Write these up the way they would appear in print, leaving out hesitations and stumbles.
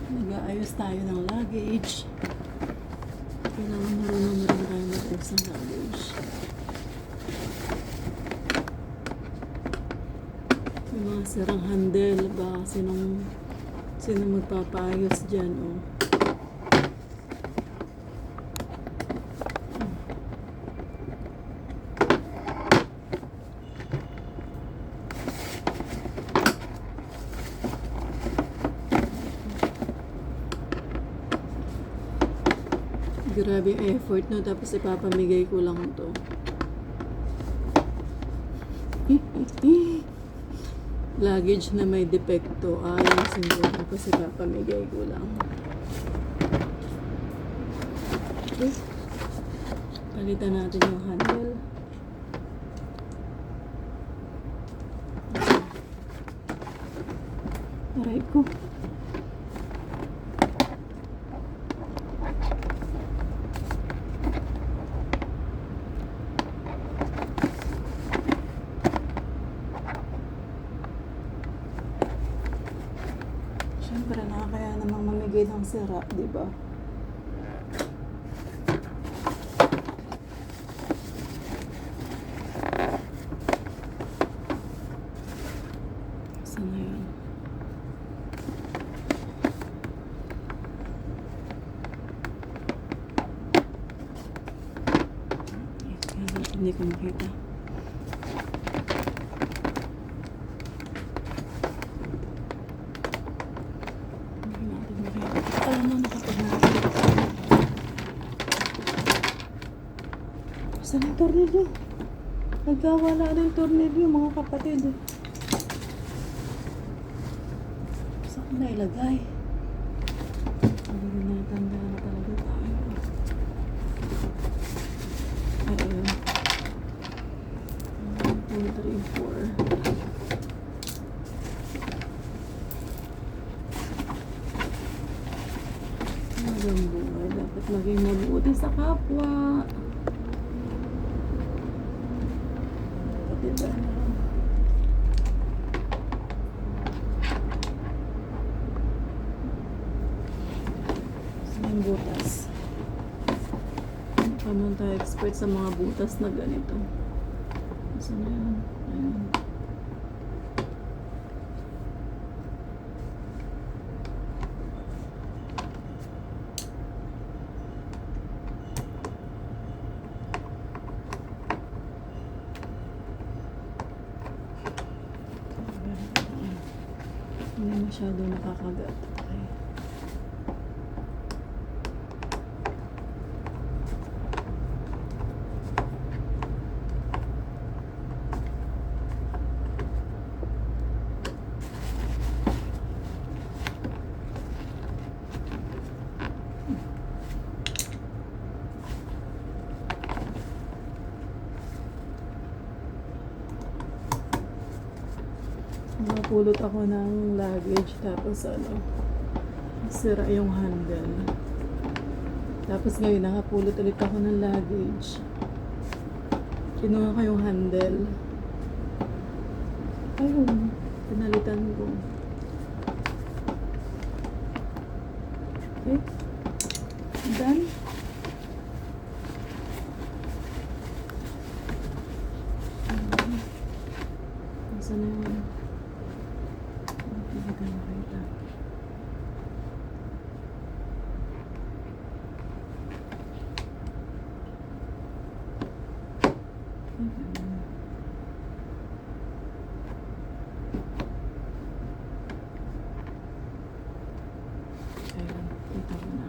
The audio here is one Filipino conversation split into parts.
Nag-aayos tayo ng luggage. Kailangan marunong na rin tayo mag-ayos ng luggage. Yung mga sirang handle ba, sino magpapaayos dyan, oh. Grabe yung effort, no? Tapos ipapamigay ko lang to. Luggage na may depekto. Ayusin ko. Tapos ipapamigay ko lang. Okay. Palitan natin yung handle. Aray ko. Siyempre, nakakaya namang mamigay ng sira, di ba? Saan na yun? Hindi ko makita. Alam mo, nakapag-nakapag. Saan ang tornilyo? Nagkawala ng tornilyo, mga kapatid. Saan ko nailagay? Hindi natanda na talaga tayo. Ayun. 1, 2, 3, 4. Magandang buhay. Dapat maging mabuti sa kapwa. Diba? Saan butas? Paano tayo expert sa mga butas na ganito? Saan na yun? Ayun. Hindi masyado nakakagat. Okay. Napulot ako ng luggage, tapos sira yung handle. Tapos ngayon nakapulot ulit ako ng luggage. Kinuha ko yung handle. Ayun, pinalitan ko. Okay, done. Saan na yun? Hindi ko makita. Ayun, kita ko na.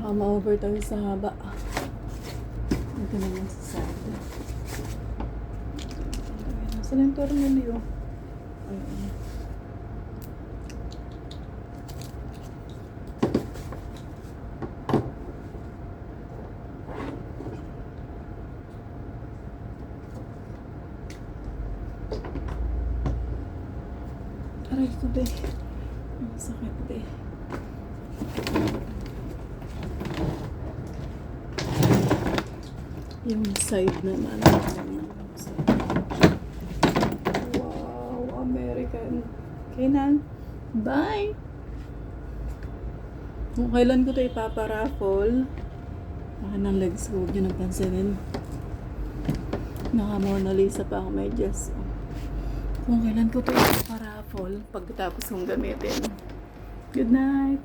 Baka ma-over tayo sa haba. Ito naman sa side. Saan yung tornilyo? Ayun. Aray ko be. Ang sakit be. Yung side naman. Wow, American. Okay na. Bye! Kung kailan ko ito ipaparaffle, baka ng legs ko, huwag nyo napansinin. Naka Mona Lisa pa ako may dress. Kung kailan ko ito ipaparaffle, pagkatapos kong gamitin. Good night!